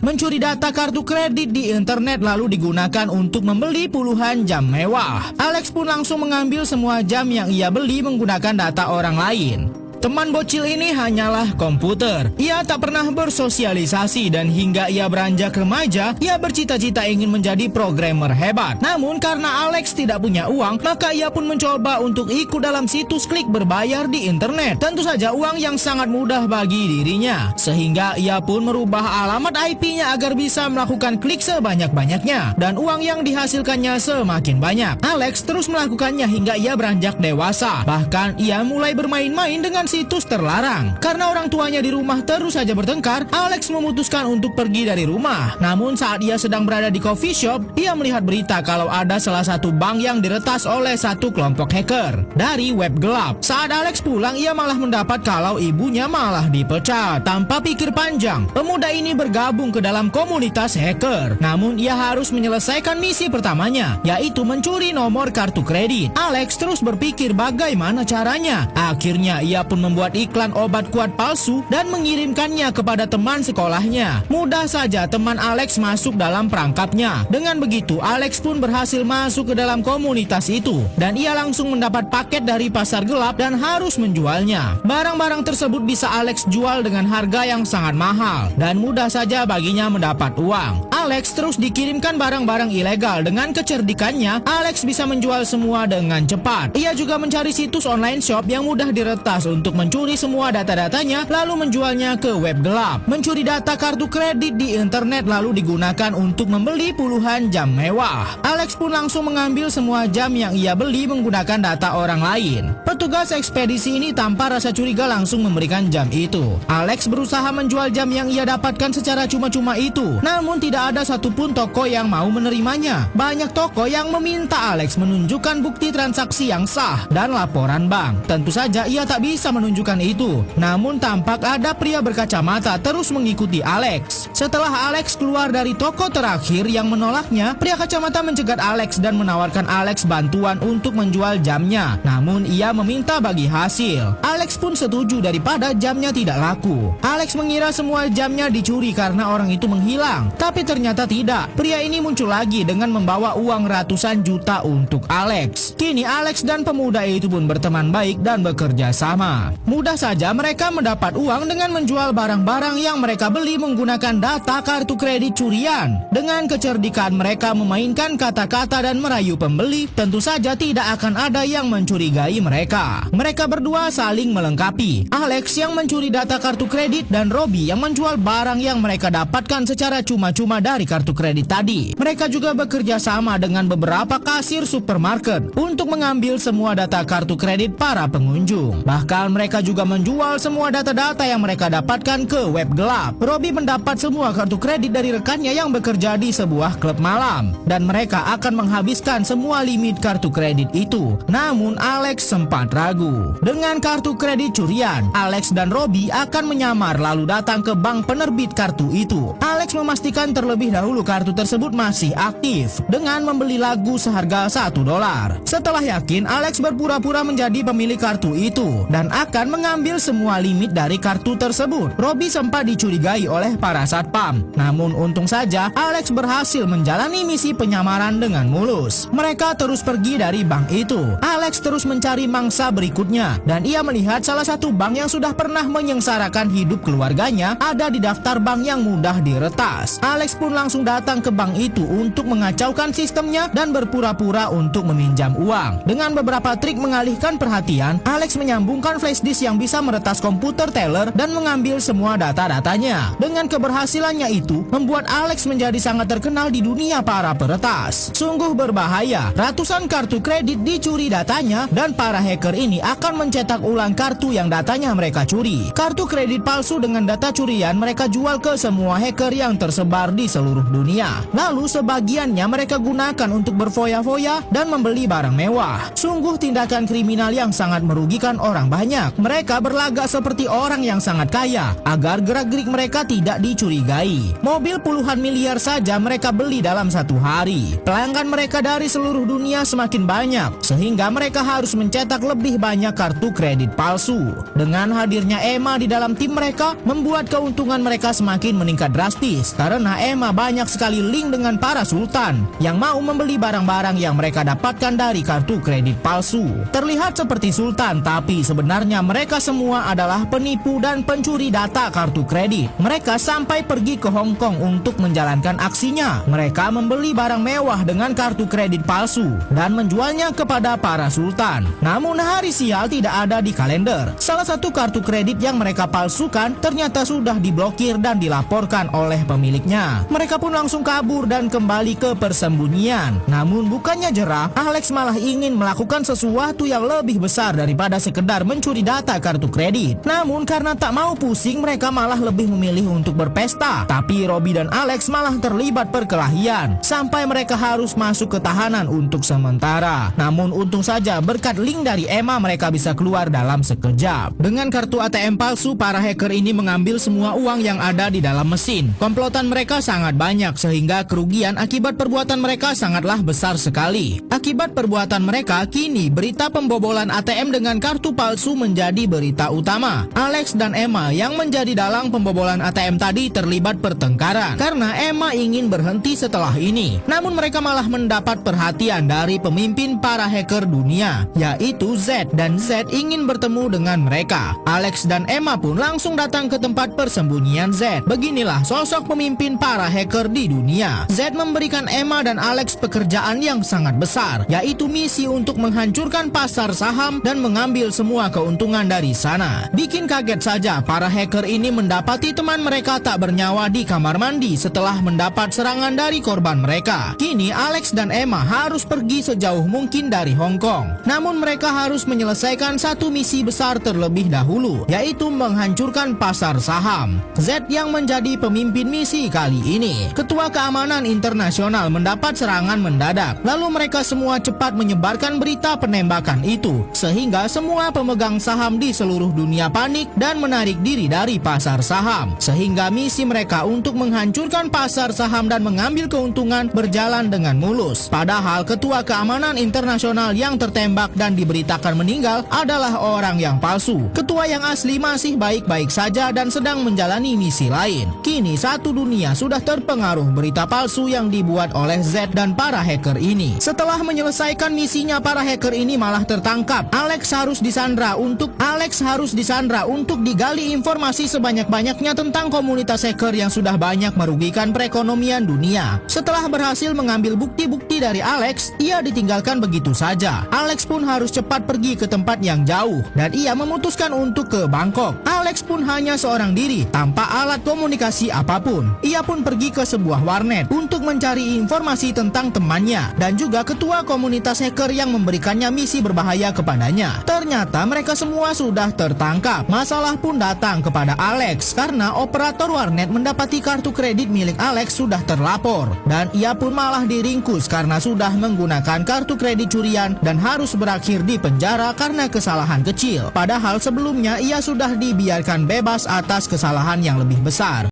mencuri data kartu kredit di internet lalu digunakan untuk membeli puluhan jam mewah. Alex pun langsung mengambil semua jam yang ia beli menggunakan data orang lain. Teman bocil ini hanyalah komputer. Ia tak pernah bersosialisasi dan hingga ia beranjak remaja, ia bercita-cita ingin menjadi programmer hebat. Namun karena Alex tidak punya uang, maka ia pun mencoba untuk ikut dalam situs klik berbayar di internet. Tentu saja uang yang sangat mudah bagi dirinya, sehingga ia pun merubah alamat IP-nya agar bisa melakukan klik sebanyak-banyaknya dan uang yang dihasilkannya semakin banyak. Alex terus melakukannya hingga ia beranjak dewasa. Bahkan ia mulai bermain-main dengan situs terlarang. Karena orang tuanya di rumah terus saja bertengkar, Alex memutuskan untuk pergi dari rumah. Namun saat ia sedang berada di coffee shop, ia melihat berita kalau ada salah satu bank yang diretas oleh satu kelompok hacker dari web gelap. Saat Alex pulang, ia malah mendapat kalau ibunya malah dipecat. Tanpa pikir panjang, pemuda ini bergabung ke dalam komunitas hacker. Namun ia harus menyelesaikan misi pertamanya, yaitu mencuri nomor kartu kredit. Alex terus berpikir bagaimana caranya. Akhirnya ia pun membuat iklan obat kuat palsu dan mengirimkannya kepada teman sekolahnya. Mudah saja teman Alex masuk dalam perangkapnya. Dengan begitu, Alex pun berhasil masuk ke dalam komunitas itu dan ia langsung mendapat paket dari pasar gelap dan harus menjualnya. Barang-barang tersebut bisa Alex jual dengan harga yang sangat mahal dan mudah saja baginya mendapat uang. Alex terus dikirimkan barang-barang ilegal. Dengan kecerdikannya, Alex bisa menjual semua dengan cepat. Ia juga mencari situs online shop yang mudah diretas untuk mencuri semua data-datanya lalu menjualnya ke web gelap. Mencuri data kartu kredit di internet lalu digunakan untuk membeli puluhan jam mewah. Alex pun langsung mengambil semua jam yang ia beli menggunakan data orang lain. Petugas ekspedisi ini tanpa rasa curiga langsung memberikan jam itu. Alex berusaha menjual jam yang ia dapatkan secara cuma-cuma itu. Namun tidak ada satupun toko yang mau menerimanya. Banyak toko yang meminta Alex menunjukkan bukti transaksi yang sah dan laporan bank. Tentu saja ia tak bisa menunjukkan itu. Namun tampak ada pria berkacamata terus mengikuti Alex. Setelah Alex keluar dari toko terakhir yang menolaknya, pria kacamata mencegat Alex dan menawarkan Alex bantuan untuk menjual jamnya. Namun ia meminta bagi hasil. Alex pun setuju daripada jamnya tidak laku. Alex mengira semua jamnya dicuri karena orang itu menghilang. Tapi ternyata tidak. Pria ini muncul lagi dengan membawa uang ratusan juta untuk Alex. Kini Alex dan pemuda itu pun berteman baik dan bekerja sama. Mudah saja mereka mendapat uang dengan menjual barang-barang yang mereka beli menggunakan data kartu kredit curian. Dengan kecerdikan mereka memainkan kata-kata dan merayu pembeli, tentu saja tidak akan ada yang mencurigai mereka. Mereka berdua saling melengkapi. Alex yang mencuri data kartu kredit dan Robbie yang menjual barang yang mereka dapatkan secara cuma-cuma dari kartu kredit tadi. Mereka juga bekerja sama dengan beberapa kasir supermarket untuk mengambil semua data kartu kredit para pengunjung. Bahkan mereka juga menjual semua data-data yang mereka dapatkan ke web gelap. Robbie mendapat semua kartu kredit dari rekannya yang bekerja di sebuah klub malam dan mereka akan menghabiskan semua limit kartu kredit itu. Namun Alex sempat ragu. Dengan kartu kredit curian, Alex dan Robbie akan menyamar lalu datang ke bank penerbit kartu itu. Alex memastikan terlebih dahulu kartu tersebut masih aktif dengan membeli lagu seharga $1. Setelah yakin, Alex berpura-pura menjadi pemilik kartu itu dan akan mengambil semua limit dari kartu tersebut. Robbie sempat dicurigai oleh para satpam. Namun untung saja Alex berhasil menjalani misi penyamaran dengan mulus. Mereka terus pergi dari bank itu. Alex terus mencari mangsa berikutnya dan ia melihat salah satu bank yang sudah pernah menyengsarakan hidup keluarganya ada di daftar bank yang mudah diretas. Alex pun langsung datang ke bank itu untuk mengacaukan sistemnya dan berpura-pura untuk meminjam uang. Dengan beberapa trik mengalihkan perhatian, Alex menyambungkan flash disk yang bisa meretas komputer teller dan mengambil semua data-datanya. Dengan keberhasilannya itu, membuat Alex menjadi sangat terkenal di dunia para peretas. Sungguh berbahaya, ratusan kartu kredit dicuri datanya dan para hacker ini akan mencetak ulang kartu yang datanya mereka curi. Kartu kredit palsu dengan data curian mereka jual ke semua hacker yang tersebar di seluruh dunia. Lalu sebagiannya mereka gunakan untuk berfoya-foya dan membeli barang mewah. Sungguh tindakan kriminal yang sangat merugikan orang banyak. Mereka berlagak seperti orang yang sangat kaya agar gerak-gerik mereka tidak dicurigai. Mobil puluhan miliar saja mereka beli dalam satu hari. Pelanggan mereka dari seluruh dunia semakin banyak sehingga mereka harus mencetak lebih banyak kartu kredit palsu. Dengan hadirnya Emma di dalam tim mereka membuat keuntungan mereka semakin meningkat drastis karena Emma banyak sekali link dengan para sultan yang mau membeli barang-barang yang mereka dapatkan dari kartu kredit palsu. Terlihat seperti sultan, tapi sebenarnya mereka semua adalah penipu dan pencuri data kartu kredit. Mereka sampai pergi ke Hong Kong untuk menjalankan aksinya. Mereka membeli barang mewah dengan kartu kredit palsu dan menjualnya kepada para sultan. Namun hari sial tidak ada di kalender. Salah satu kartu kredit yang mereka palsukan ternyata sudah diblokir dan dilaporkan oleh pemiliknya. Mereka pun langsung kabur dan kembali ke persembunyian. Namun bukannya jerah, Alex malah ingin melakukan sesuatu yang lebih besar daripada sekedar mencuri data kartu kredit. Namun karena tak mau pusing, mereka malah lebih memilih untuk berpesta. Tapi Robby dan Alex malah terlibat perkelahian sampai mereka harus masuk ke tahanan untuk sementara. Namun untung saja berkat link dari Emma mereka bisa keluar dalam sekejap. Dengan kartu ATM palsu, para hacker ini mengambil semua uang yang ada di dalam mesin. Komplotan mereka sangat banyak sehingga kerugian akibat perbuatan mereka sangatlah besar sekali. Akibat perbuatan mereka, kini berita pembobolan ATM dengan kartu palsu menjadi berita utama. Alex dan Emma yang menjadi dalang pembobolan ATM tadi terlibat pertengkaran karena Emma ingin berhenti setelah ini. Namun mereka malah mendapat perhatian dari pemimpin para hacker dunia, yaitu Z, dan Z ingin bertemu dengan mereka. Alex dan Emma pun langsung datang ke tempat persembunyian Z. Beginilah sosok pemimpin para hacker di dunia. Z memberikan Emma dan Alex pekerjaan yang sangat besar, yaitu misi untuk menghancurkan pasar saham dan mengambil semua keuntungan dari sana. Bikin kaget saja, para hacker ini mendapati teman mereka tak bernyawa di kamar mandi setelah mendapat serangan dari korban mereka. Kini Alex dan Emma harus pergi sejauh mungkin dari Hong Kong. Namun mereka harus menyelesaikan satu misi besar terlebih dahulu, yaitu menghancurkan pasar saham. Z yang menjadi pemimpin misi kali ini. Ketua Keamanan Internasional mendapat serangan mendadak. Lalu mereka semua cepat menyebarkan berita penembakan itu, sehingga semua pemegang saham di seluruh dunia panik dan menarik diri dari pasar saham. Sehingga misi mereka untuk menghancurkan pasar saham dan mengambil keuntungan berjalan dengan mulus. Padahal Ketua Keamanan Internasional yang tertembak dan diberitakan meninggal adalah orang yang palsu. Ketua yang asli masih baik-baik saja dan sedang menjalani misi lain. Kini satu dunia sudah terpengaruh berita palsu yang dibuat oleh Z dan para hacker ini. Setelah menyelesaikan misinya, para hacker ini malah tertangkap. Alex harus disandra untuk digali informasi sebanyak-banyaknya tentang komunitas hacker yang sudah banyak merugikan perekonomian dunia. Setelah berhasil mengambil bukti-bukti dari Alex, ia ditinggalkan begitu saja. Alex pun harus cepat pergi ke tempat yang jauh dan ia memutuskan untuk ke Bangkok. Alex pun hanya seorang diri tanpa alat komunikasi apapun. Ia pun pergi ke sebuah warnet untuk mencari informasi tentang temannya dan juga ketua komunitas hacker yang memberikannya misi berbahaya kepadanya. Ternyata mereka semua sudah tertangkap. Masalah pun datang kepada Alex karena operator warnet mendapati kartu kredit milik Alex sudah terlapor dan ia pun malah diringkus karena sudah menggunakan kartu kredit curian dan harus berakhir di penjara karena kesalahan kecil. Padahal sebelumnya ia sudah dibiarkan bebas atas kesalahan yang lebih besar.